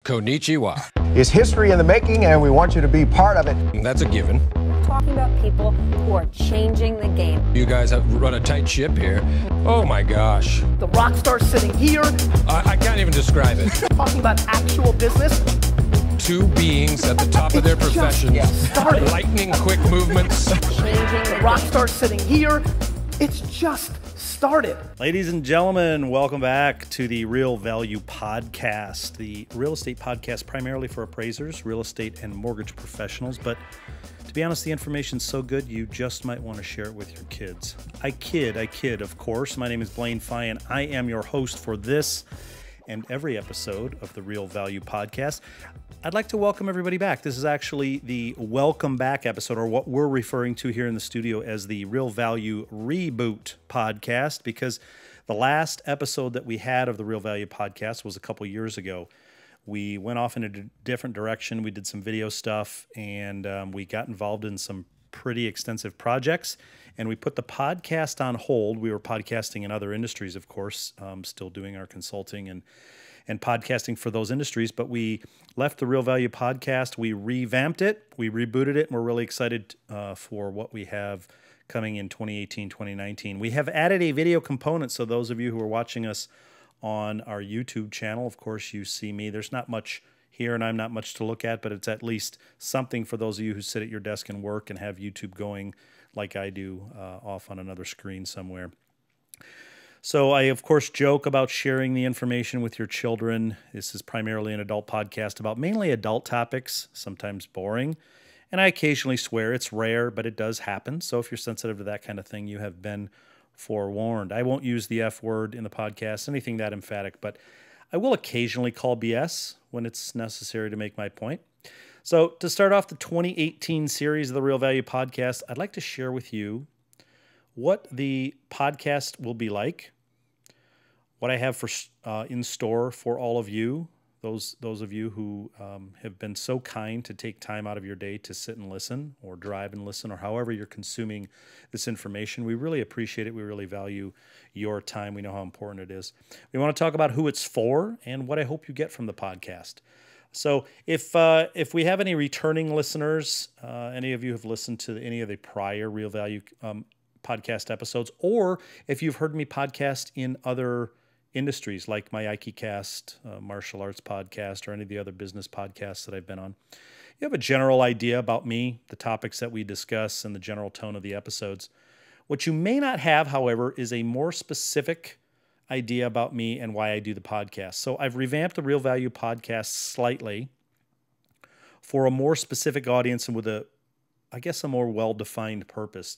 Konnichiwa. It's history in the making, and we want you to be part of it. That's a given. Talking about people who are changing the game. You guys have run a tight ship here. Oh my gosh. The rock star sitting here. I can't even describe it. Talking about actual business. Two beings at the top of their professions. Started. Lightning quick movements. Changing the rock star sitting here. It's just started. Ladies and gentlemen, welcome back to the Real Value Podcast, the real estate podcast primarily for appraisers, real estate and mortgage professionals. But to be honest, the information's so good, you just might want to share it with your kids. I kid, of course. My name is Blaine and I am your host for this and every episode of the Real Value Podcast. I'd like to welcome everybody back. This is actually the welcome back episode, or what we're referring to here in the studio as the Real Value Reboot Podcast, because the last episode that we had of the Real Value Podcast was a couple years ago. We went off in a different direction. We did some video stuff, and we got involved in some pretty extensive projects, and we put the podcast on hold. We were podcasting in other industries, of course, still doing our consulting and podcasting for those industries, but we left the Real Value Podcast. We revamped it, we rebooted it, and we're really excited for what we have coming in 2018, 2019. We have added a video component, so those of you who are watching us on our YouTube channel, of course, you see me. There's not much here, and I'm not much to look at, but it's at least something for those of you who sit at your desk and work and have YouTube going like I do off on another screen somewhere. So I, of course, joke about sharing the information with your children. This is primarily an adult podcast about mainly adult topics, sometimes boring. And I occasionally swear. It's rare, but it does happen. So if you're sensitive to that kind of thing, you have been forewarned. I won't use the F word in the podcast, anything that emphatic, but I will occasionally call BS when it's necessary to make my point. So to start off the 2018 series of the Real Value Podcast, I'd like to share with you what the podcast will be like, what I have for in store for all of you, those of you who have been so kind to take time out of your day to sit and listen, or drive and listen, or however you're consuming this information. We really appreciate it. We really value your time. We know how important it is. We want to talk about who it's for and what I hope you get from the podcast. So if we have any returning listeners, any of you have listened to any of the prior Real Value podcast episodes, or if you've heard me podcast in other industries like my IKCast, martial arts podcast, or any of the other business podcasts that I've been on, you have a general idea about me, the topics that we discuss, and the general tone of the episodes. What you may not have, however, is a more specific idea about me and why I do the podcast. So I've revamped the Real Value Podcast slightly for a more specific audience and with a more well-defined purpose,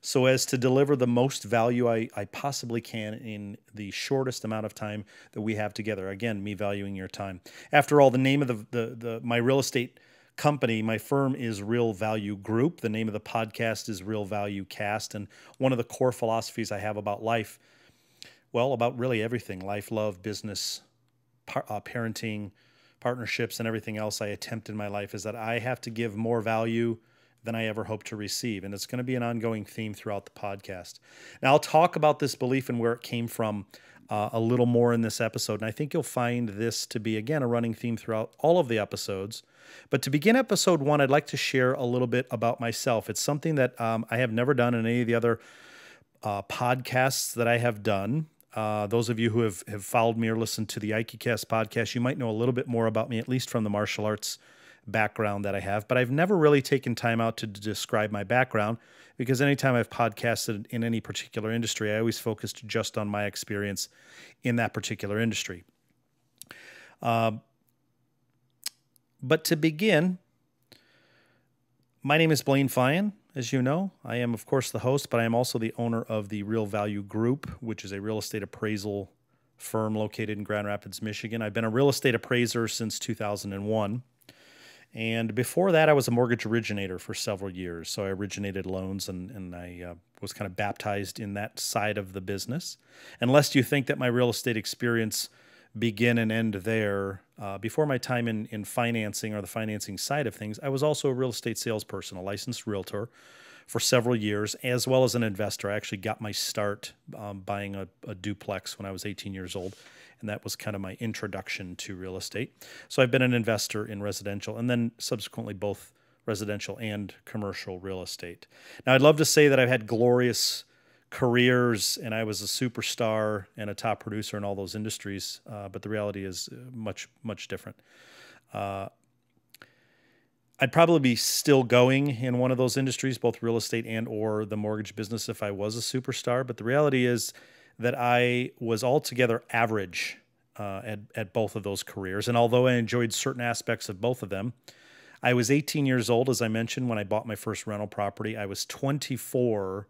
so as to deliver the most value I possibly can in the shortest amount of time that we have together. Again, me valuing your time. After all, the name of my real estate company, my firm, is Real Value Group. The name of the podcast is Real Value Cast. And one of the core philosophies I have about life, well, about really everything, life, love, business, parenting, partnerships, and everything else I attempt in my life, is that I have to give more value than I ever hope to receive. And it's going to be an ongoing theme throughout the podcast. Now, I'll talk about this belief and where it came from a little more in this episode. And I think you'll find this to be, again, a running theme throughout all of the episodes. But to begin episode 1, I'd like to share a little bit about myself. It's something that I have never done in any of the other podcasts that I have done. Those of you who have followed me or listened to the IKCast podcast, you might know a little bit more about me, at least from the martial arts background that I have, but I've never really taken time out to describe my background, because anytime I've podcasted in any particular industry, I always focused just on my experience in that particular industry. But to begin, my name is Blaine Fyan, as you know. I am, of course, the host, but I am also the owner of the Real Value Group, which is a real estate appraisal firm located in Grand Rapids, Michigan. I've been a real estate appraiser since 2001. And before that, I was a mortgage originator for several years. So I originated loans, and I was kind of baptized in that side of the business. And lest you think that my real estate experience begin and end there, before my time in financing or the financing side of things, I was also a real estate salesperson, a licensed realtor for several years, as well as an investor. I actually got my start buying a duplex when I was 18 years old, and that was kind of my introduction to real estate. So I've been an investor in residential and then subsequently both residential and commercial real estate. Now, I'd love to say that I've had glorious careers and I was a superstar and a top producer in all those industries, but the reality is much, much different. I'd probably be still going in one of those industries, both real estate and or the mortgage business, if I was a superstar. But the reality is that I was altogether average at both of those careers. And although I enjoyed certain aspects of both of them, I was 18 years old, as I mentioned, when I bought my first rental property. I was 24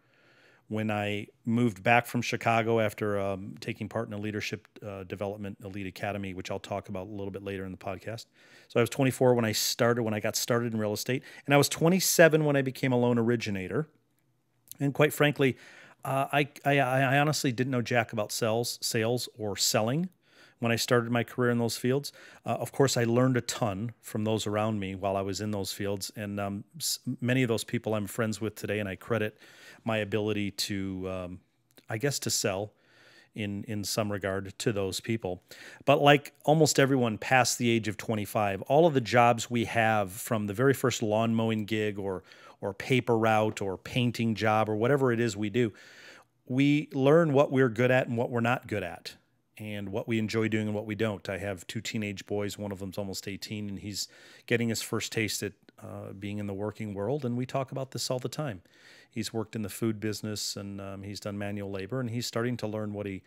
when I moved back from Chicago after taking part in a leadership development elite academy, which I'll talk about a little bit later in the podcast. So I was 24 when I got started in real estate, and I was 27 when I became a loan originator. And quite frankly, I honestly didn't know jack about sales or selling when I started my career in those fields. Of course, I learned a ton from those around me while I was in those fields, and many of those people I'm friends with today, and I credit my ability to, to sell in some regard to those people. But like almost everyone past the age of 25, all of the jobs we have, from the very first lawn mowing gig or paper route or painting job or whatever it is we do, we learn what we're good at and what we're not good at, and what we enjoy doing and what we don't. I have 2 teenage boys. One of them's almost 18, and he's getting his first taste at being in the working world, and we talk about this all the time. He's worked in the food business, and he's done manual labor, and he's starting to learn what he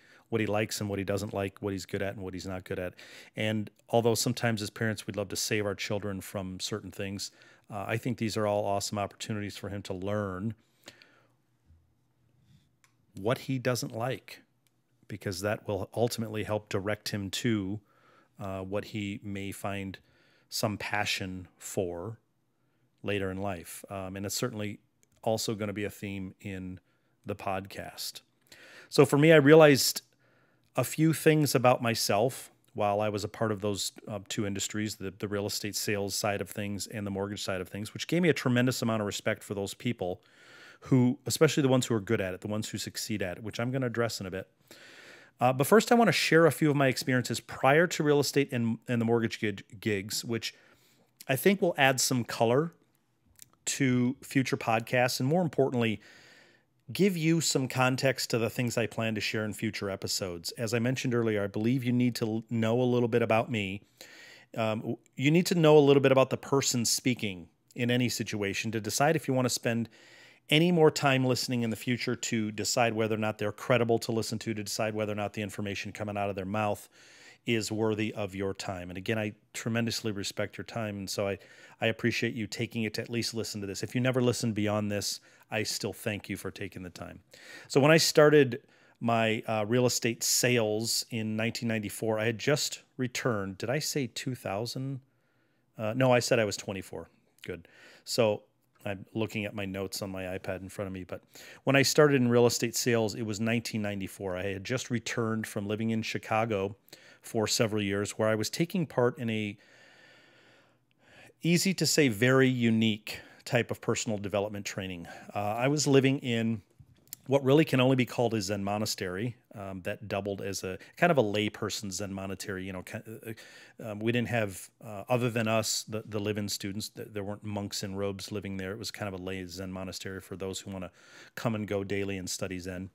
likes and what he doesn't like, what he's good at and what he's not good at. And although sometimes as parents we'd love to save our children from certain things, I think these are all awesome opportunities for him to learn what he doesn't like, because that will ultimately help direct him to what he may find some passion for later in life. And it's certainly also going to be a theme in the podcast. So for me, I realized a few things about myself while I was a part of those 2 industries, the real estate sales side of things and the mortgage side of things, which gave me a tremendous amount of respect for those people who, especially the ones who are good at it, the ones who succeed at it, which I'm going to address in a bit. But first, I want to share a few of my experiences prior to real estate and the mortgage gigs, which I think will add some color to future podcasts, and more importantly, give you some context to the things I plan to share in future episodes. As I mentioned earlier, I believe you need to know a little bit about me. You need to know a little bit about the person speaking in any situation to decide if you want to spend any more time listening in the future, to decide whether or not they're credible to listen to decide whether or not the information coming out of their mouth is worthy of your time. And again, I tremendously respect your time, and so I appreciate you taking it to at least listen to this. If you never listened beyond this, I still thank you for taking the time. So when I started my real estate sales in 1994, I had just returned. Did I say 2000? No, I said I was 24. Good. So I'm looking at my notes on my iPad in front of me. But when I started in real estate sales, it was 1994. I had just returned from living in Chicago for several years, where I was taking part in a, easy to say, very unique type of personal development training. I was living in what really can only be called a Zen monastery that doubled as a kind of a layperson Zen monastery. You know, we didn't have, other than us, the live-in students, there weren't monks in robes living there. It was kind of a lay Zen monastery for those who want to come and go daily and study Zen.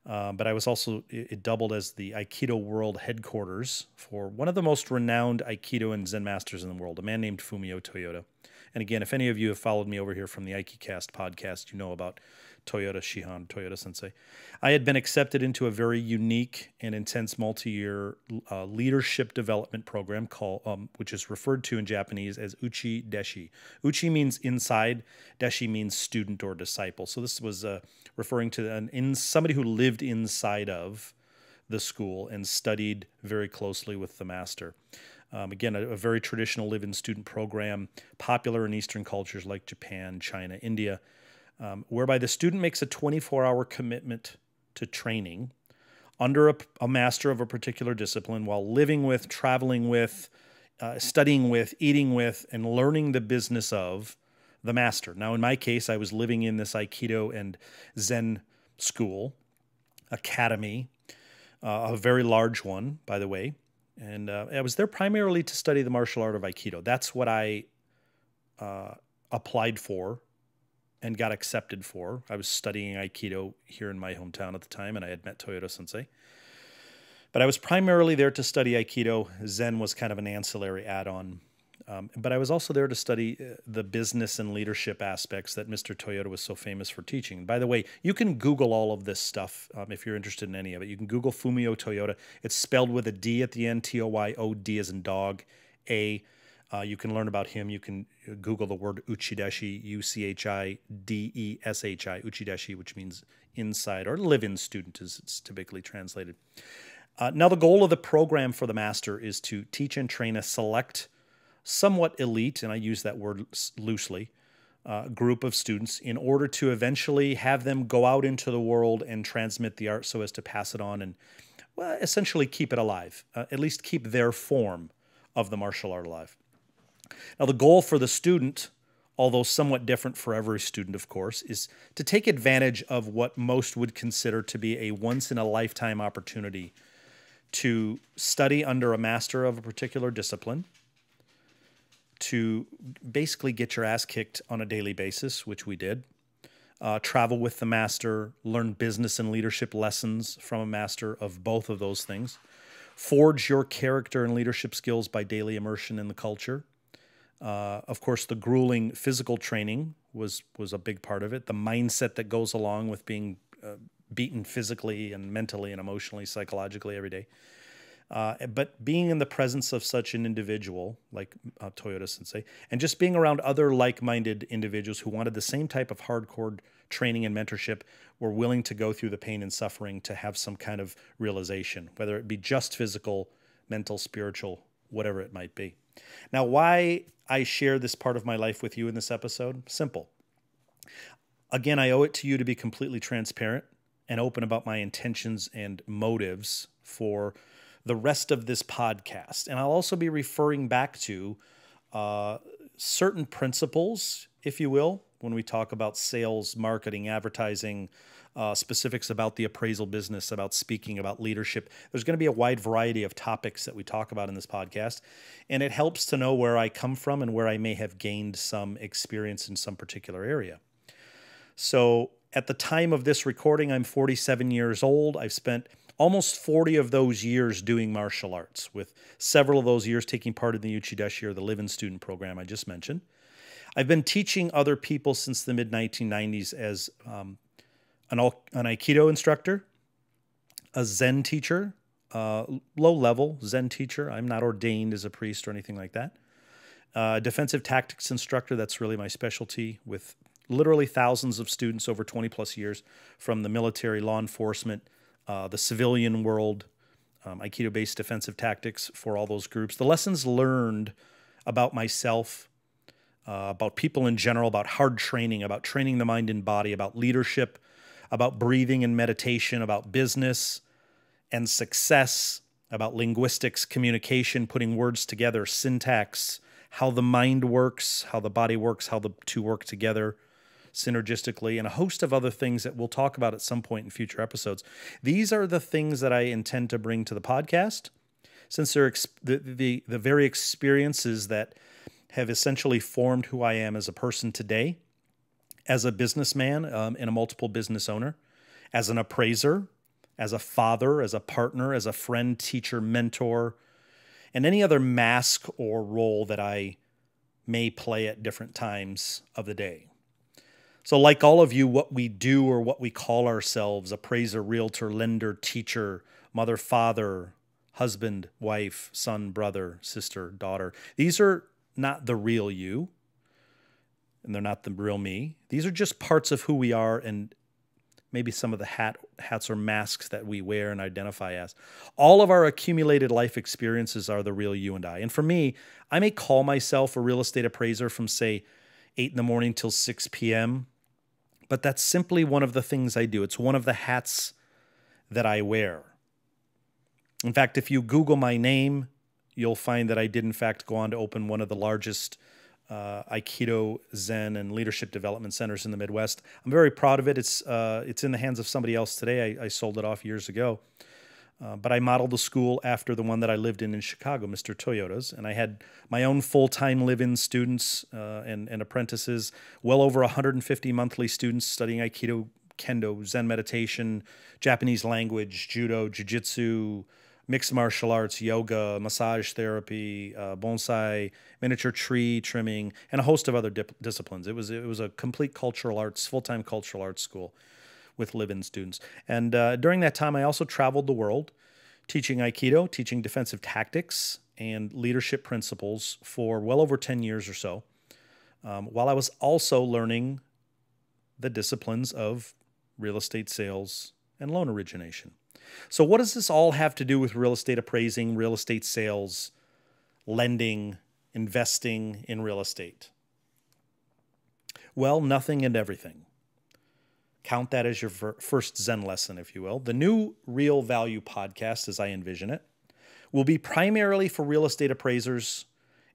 But I was also, it doubled as the Aikido World headquarters for one of the most renowned Aikido and Zen masters in the world, a man named Fumio Toyota. And again, if any of you have followed me over here from the Aikicast podcast, you know about Toyota Shihan, Toyota Sensei. I had been accepted into a very unique and intense multi-year leadership development program called, which is referred to in Japanese as Uchi Deshi. Uchi means inside, Deshi means student or disciple. So this was referring to somebody who lived inside of the school and studied very closely with the master. Again, a very traditional live-in student program, popular in Eastern cultures like Japan, China, India, whereby the student makes a 24-hour commitment to training under a master of a particular discipline while living with, traveling with, studying with, eating with, and learning the business of the master. Now, in my case, I was living in this Aikido and Zen school, academy, a very large one, by the way. And I was there primarily to study the martial art of Aikido. That's what I applied for and got accepted for. I was studying Aikido here in my hometown at the time, and I had met Toyota Sensei. But I was primarily there to study Aikido. Zen was kind of an ancillary add-on. But I was also there to study the business and leadership aspects that Mr. Toyota was so famous for teaching. By the way, you can Google all of this stuff if you're interested in any of it. You can Google Fumio Toyota. It's spelled with a D at the end, T-O-Y-O-D as in dog, A. You can learn about him. You can Google the word Uchideshi, U-C-H-I-D-E-S-H-I, Uchideshi, which means inside or live-in student as it's typically translated. Now, the goal of the program for the master is to teach and train a select, somewhat elite, and I use that word loosely, group of students in order to eventually have them go out into the world and transmit the art so as to pass it on and, well, essentially keep it alive, at least keep their form of the martial art alive. Now, the goal for the student, although somewhat different for every student, of course, is to take advantage of what most would consider to be a once-in-a-lifetime opportunity to study under a master of a particular discipline, to basically get your ass kicked on a daily basis, which we did, travel with the master, learn business and leadership lessons from a master of both of those things, forge your character and leadership skills by daily immersion in the culture. Of course, the grueling physical training was a big part of it. The mindset that goes along with being beaten physically and mentally and emotionally, psychologically every day. But being in the presence of such an individual like Toyota Sensei, and just being around other like-minded individuals who wanted the same type of hardcore training and mentorship, were willing to go through the pain and suffering to have some kind of realization, whether it be just physical, mental, spiritual, whatever it might be. Now, why I share this part of my life with you in this episode? Simple. Again, I owe it to you to be completely transparent and open about my intentions and motives for the rest of this podcast. And I'll also be referring back to certain principles, if you will, when we talk about sales, marketing, advertising, specifics about the appraisal business, about speaking, about leadership. There's going to be a wide variety of topics that we talk about in this podcast, and it helps to know where I come from and where I may have gained some experience in some particular area. So at the time of this recording, I'm 47 years old. I've spent almost 40 of those years doing martial arts, with several of those years taking part in the Uchideshi, or the live-in student program I just mentioned. I've been teaching other people since the mid-1990s as an Aikido instructor, a Zen teacher, low-level Zen teacher. I'm not ordained as a priest or anything like that. Defensive tactics instructor, that's really my specialty, with literally thousands of students over 20-plus years from the military, law enforcement, the civilian world, Aikido-based defensive tactics for all those groups. The lessons learned about myself, about people in general, about hard training, about training the mind and body, about leadership, about breathing and meditation, about business and success, about linguistics, communication, putting words together, syntax, how the mind works, how the body works, how the two work together synergistically, and a host of other things that we'll talk about at some point in future episodes. These are the things that I intend to bring to the podcast, since they're the very experiences that have essentially formed who I am as a person today, as a businessman and a multiple business owner, as an appraiser, as a father, as a partner, as a friend, teacher, mentor, and any other mask or role that I may play at different times of the day. So like all of you, what we do or what we call ourselves, appraiser, realtor, lender, teacher, mother, father, husband, wife, son, brother, sister, daughter, these are not the real you, and they're not the real me. These are just parts of who we are, and maybe some of the hats or masks that we wear and identify as. All of our accumulated life experiences are the real you and I. And for me, I may call myself a real estate appraiser from, say, 8 in the morning till 6 p.m., but that's simply one of the things I do. It's one of the hats that I wear. In fact, if you Google my name, you'll find that I did, in fact, go on to open one of the largest Aikido, Zen, and leadership development centers in the Midwest. I'm very proud of it. It's in the hands of somebody else today. I sold it off years ago. But I modeled the school after the one that I lived in Chicago, Mr. Toyota's, and I had my own full-time live-in students and apprentices, well over 150 monthly students studying Aikido, Kendo, Zen meditation, Japanese language, judo, jiu-jitsu, mixed martial arts, yoga, massage therapy, bonsai, miniature tree trimming, and a host of other disciplines. It was a complete cultural arts, full-time cultural arts school with live-in students. And during that time, I also traveled the world teaching Aikido, teaching defensive tactics and leadership principles for well over 10 years or so, while I was also learning the disciplines of real estate sales and loan origination. So what does this all have to do with real estate appraising, real estate sales, lending, investing in real estate? Well, nothing and everything. Count that as your first Zen lesson, if you will. The new Real Value podcast, as I envision it, will be primarily for real estate appraisers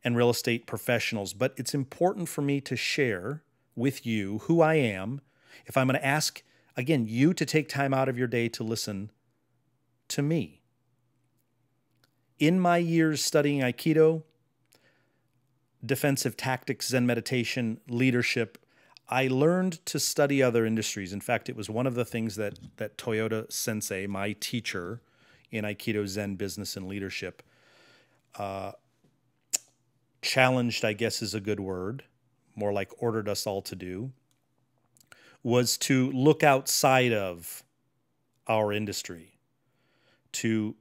and real estate professionals, but it's important for me to share with you who I am if I'm going to ask, again, you to take time out of your day to listen to me. In my years studying Aikido, defensive tactics, Zen meditation, leadership, I learned to study other industries. In fact, it was one of the things that Toyota Sensei, my teacher in Aikido, Zen, business, and leadership, challenged, I guess is a good word, more like ordered us all to do, was to look outside of our industry, to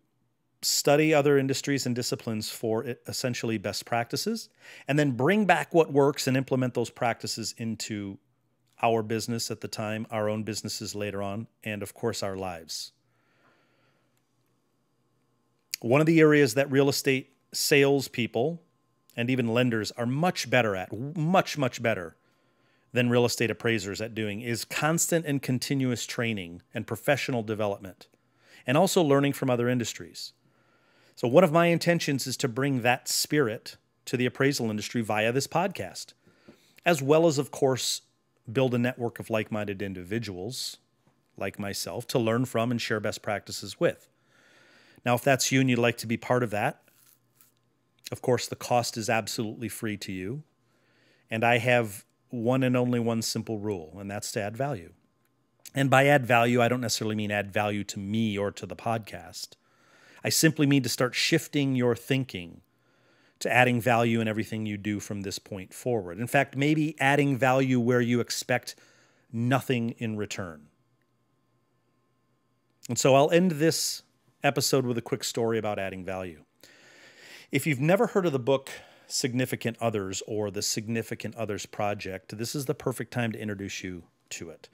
study other industries and disciplines for essentially best practices, and then bring back what works and implement those practices into our business at the time, our own businesses later on, and of course our lives. One of the areas that real estate salespeople and even lenders are much better at, much better than real estate appraisers at doing, is constant and continuous training and professional development, and also learning from other industries. So one of my intentions is to bring that spirit to the appraisal industry via this podcast, as well as, of course, build a network of like-minded individuals like myself to learn from and share best practices with. Now, if that's you and you'd like to be part of that, of course, the cost is absolutely free to you. And I have one and only one simple rule, and that's to add value. And by add value, I don't necessarily mean add value to me or to the podcast. I simply mean to start shifting your thinking to adding value in everything you do from this point forward. In fact, maybe adding value where you expect nothing in return. And so I'll end this episode with a quick story about adding value. If you've never heard of the book Significant Others or the Significant Others Project, this is the perfect time to introduce you to it.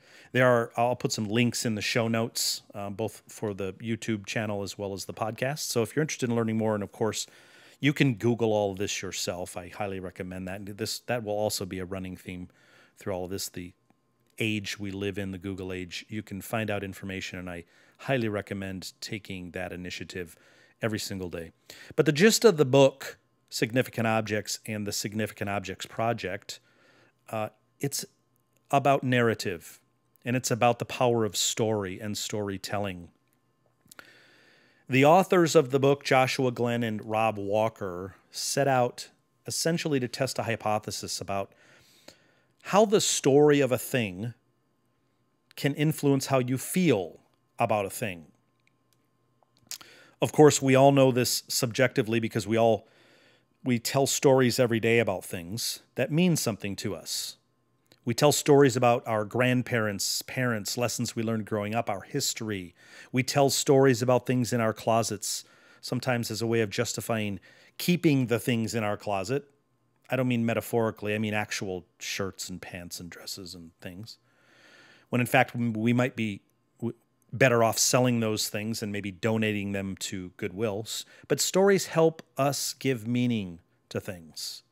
I'll put some links in the show notes, both for the YouTube channel as well as the podcast. So if you're interested in learning more, and of course, you can Google all of this yourself. I highly recommend that. That will also be a running theme through all of this, the age we live in, the Google age. You can find out information, and I highly recommend taking that initiative every single day. But the gist of the book, Significant Objects and the Significant Objects Project, it's about narrative, and it's about the power of story and storytelling. The authors of the book, Joshua Glenn and Rob Walker, set out essentially to test a hypothesis about how the story of a thing can influence how you feel about a thing. Of course, we all know this subjectively because we tell stories every day about things that mean something to us. We tell stories about our grandparents, parents, lessons we learned growing up, our history. We tell stories about things in our closets, sometimes as a way of justifying keeping the things in our closet. I don't mean metaphorically, I mean actual shirts and pants and dresses and things. When in fact, we might be better off selling those things and maybe donating them to Goodwill. But stories help us give meaning to things.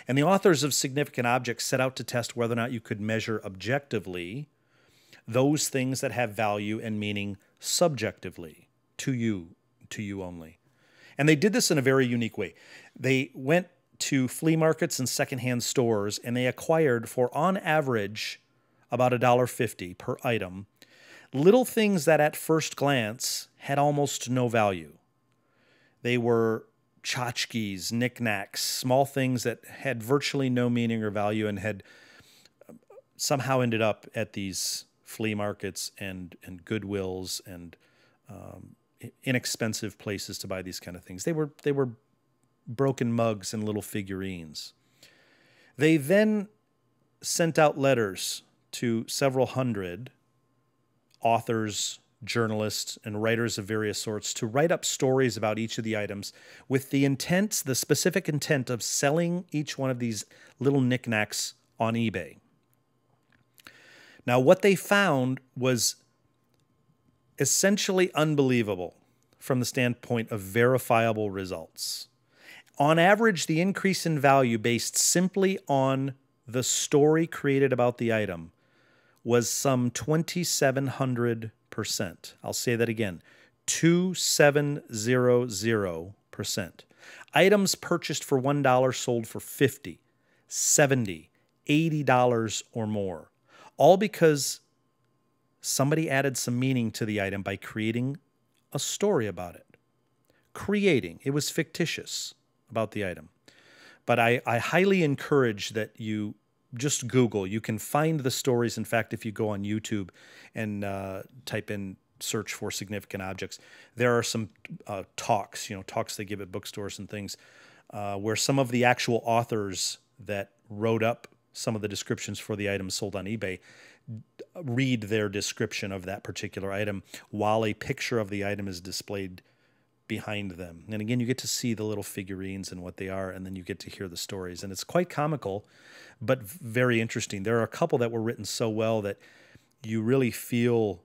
And the authors of Significant Objects set out to test whether or not you could measure objectively those things that have value and meaning subjectively to you only. And they did this in a very unique way. They went to flea markets and secondhand stores, and they acquired for, on average, about $1.50 per item, little things that at first glance had almost no value. They were tchotchkes, knickknacks, small things that had virtually no meaning or value and had somehow ended up at these flea markets and Goodwills and inexpensive places to buy these kind of things. They were broken mugs and little figurines. They then sent out letters to several hundred authors, journalists, and writers of various sorts to write up stories about each of the items with the intent, the specific intent of selling each one of these little knickknacks on eBay. Now, what they found was essentially unbelievable from the standpoint of verifiable results. On average, the increase in value based simply on the story created about the item was some 2,700%. I'll say that again, 2,700%. Items purchased for $1 sold for $50, $70, $80 or more. All because somebody added some meaning to the item by creating a story about it. It was fictitious about the item. But I highly encourage that you just Google. You can find the stories. In fact, if you go on YouTube and type in search for significant objects, there are some talks they give at bookstores and things, where some of the actual authors that wrote up some of the descriptions for the items sold on eBay read their description of that particular item while a picture of the item is displayed behind them. And again, you get to see the little figurines and what they are, and then you get to hear the stories. And it's quite comical, but very interesting. There are a couple that were written so well that you really feel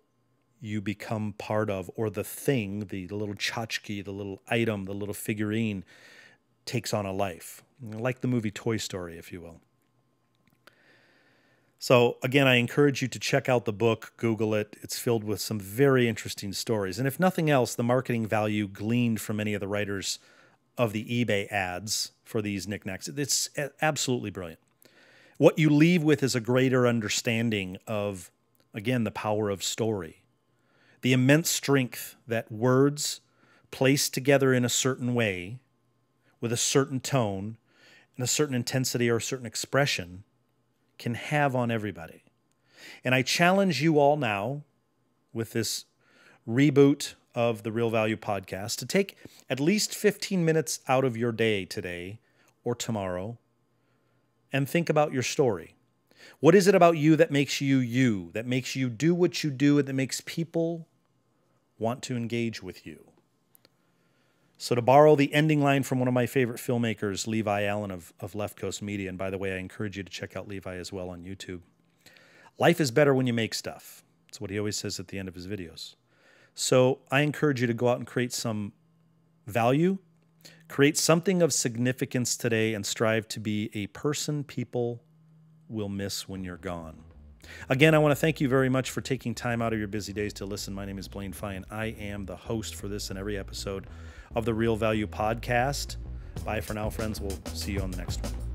you become part of, or the thing, the little tchotchke, the little item, the little figurine takes on a life. Like the movie Toy Story, if you will. So again, I encourage you to check out the book, Google it. It's filled with some very interesting stories. And if nothing else, the marketing value gleaned from many of the writers of the eBay ads for these knickknacks, it's absolutely brilliant. What you leave with is a greater understanding of, again, the power of story, the immense strength that words placed together in a certain way, with a certain tone, and a certain intensity or a certain expression, can have on everybody. And I challenge you all now, with this reboot of the Real Value Podcast, to take at least 15 minutes out of your day today or tomorrow and think about your story. What is it about you that makes you, that makes you do what you do, and that makes people want to engage with you? So to borrow the ending line from one of my favorite filmmakers, Levi Allen of Left Coast Media, and by the way, I encourage you to check out Levi as well on YouTube. Life is better when you make stuff. That's what he always says at the end of his videos. So I encourage you to go out and create some value, create something of significance today, and strive to be a person people will miss when you're gone. Again, I want to thank you very much for taking time out of your busy days to listen. My name is Blaine Fine. I am the host for this and every episode of the Real Value Podcast. Bye for now, friends. We'll see you on the next one.